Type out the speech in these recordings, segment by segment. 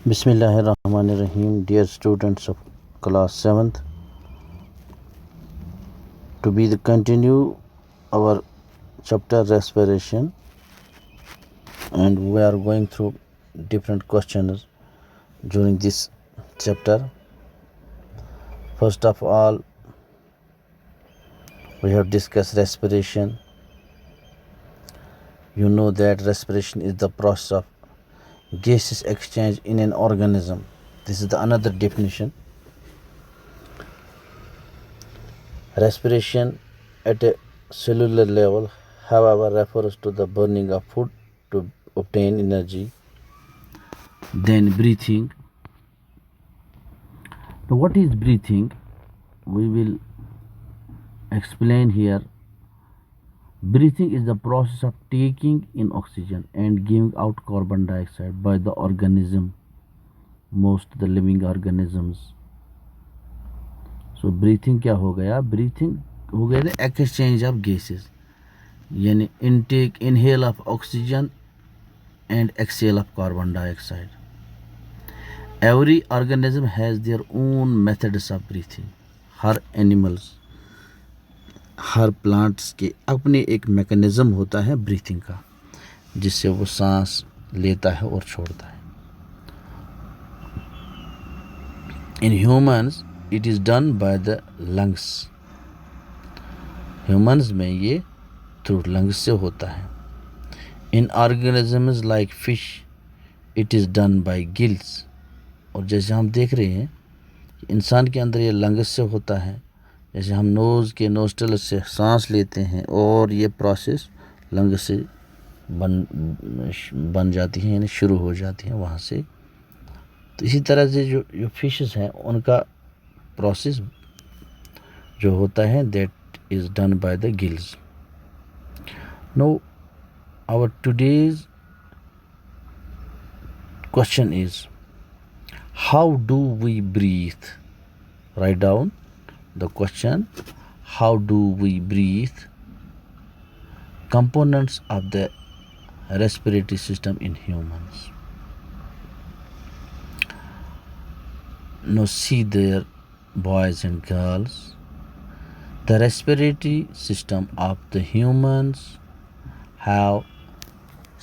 Bismillahirrahmanirrahim. Dear students of class 7th, to be the continue our chapter respiration, and we are going through different questions during this chapter. First of all, we have discussed respiration. You know that respiration is the process of gases exchange in an organism. This is the another definition. Respiration at a cellular level, however, refers to the burning of food to obtain energy. Then breathing. Now, what is breathing? We will explain here. Breathing is the process of taking in oxygen and giving out carbon dioxide by the organism, most the living organisms. So breathing क्या हो गया? Breathing हो गया the exchange of gases, यानी intake, inhale of oxygen and exhale of carbon dioxide. Every organism has their own methods of breathing. Her animals, her plants के अपने एक mechanism होता है ब्रीथिंग का, जिससे वो सांस लेता है और छोड़ता है. In humans it is done by the lungs. Humans में ये थ्रू लंग्स से होता है. In organisms like fish it is done by gills. और जैसे हम देख रहे हैं इंसान के अंदर ये लंग्स से होता है, जैसे हम नोज़ के नोस्ट्रल से सांस लेते हैं और ये प्रोसेस लंग से बन जाती है, यानी शुरू हो जाती है वहाँ से. तो इसी तरह से जो फिशेस हैं उनका प्रोसेस जो होता है that is done by the gills. No our today's question is how do we breathe. Write down the question, how do we breathe? Components of the respiratory system in humans. Now see there, boys and girls, the respiratory system of the humans have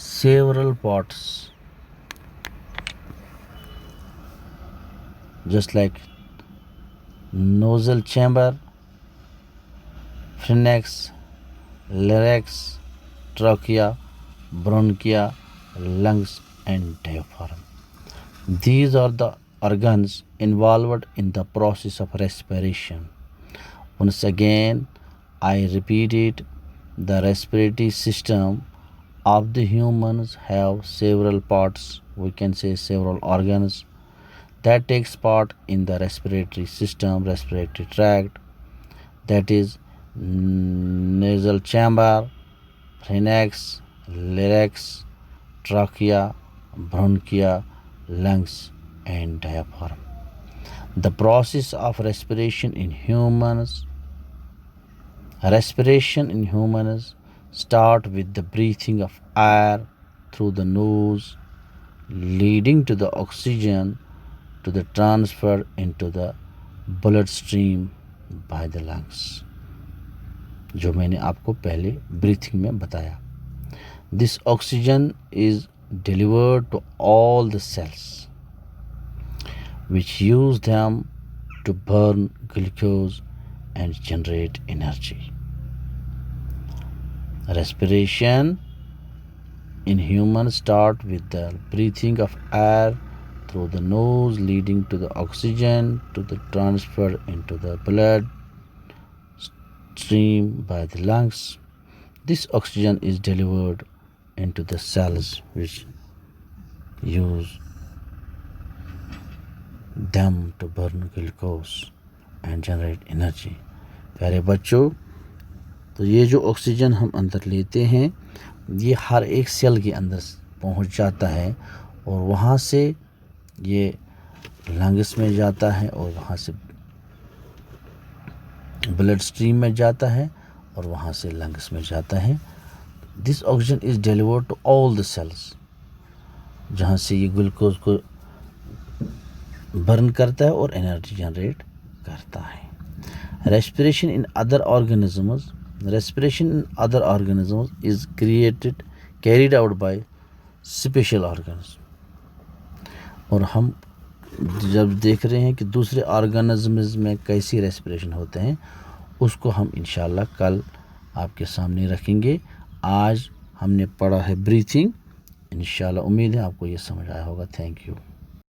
several parts, just like nasal chamber, pharynx, larynx, trachea, bronchia, lungs and diaphragm. These are the organs involved in the process of respiration. Once again, I repeat it, the respiratory system of the humans have several parts, we can say several organs that takes part in the respiratory system, respiratory tract, that is nasal chamber, pharynx, larynx, trachea, bronchia, lungs and diaphragm. The process of respiration in humans start with the breathing of air through the nose, leading to the oxygen to the transfer into the bloodstream by the lungs, जो मैंने आपको पहले breathing में बताया. This oxygen is delivered to all the cells which use them to burn glucose and generate energy. Respiration in humans start with the breathing of air through the nose, leading to the oxygen to the transfer into the blood stream by the lungs. This oxygen is delivered into the cells which use them to burn glucose and generate energy. प्यारे बच्चों, तो ये जो oxygen हम अंदर लेते हैं ये हर एक सेल के अंदर पहुंच जाता है और वहाँ से ये लंग्स में जाता है और वहाँ से ब्लड स्ट्रीम में जाता है और वहाँ से लंग्स में जाता है. This oxygen is delivered to all the cells, जहाँ से ये ग्लूकोज को बर्न करता है और एनर्जी जनरेट करता है। Respiration in other organisms is carried out by special organs. और हम जब देख रहे हैं कि दूसरे ऑर्गेनिज्म्स में कैसी रेस्पिरेशन होते हैं, उसको हम इंशाल्लाह कल आपके सामने रखेंगे। आज हमने पढ़ा है ब्रीथिंग। इंशाल्लाह उम्मीद है आपको ये समझ आया होगा। Thank you.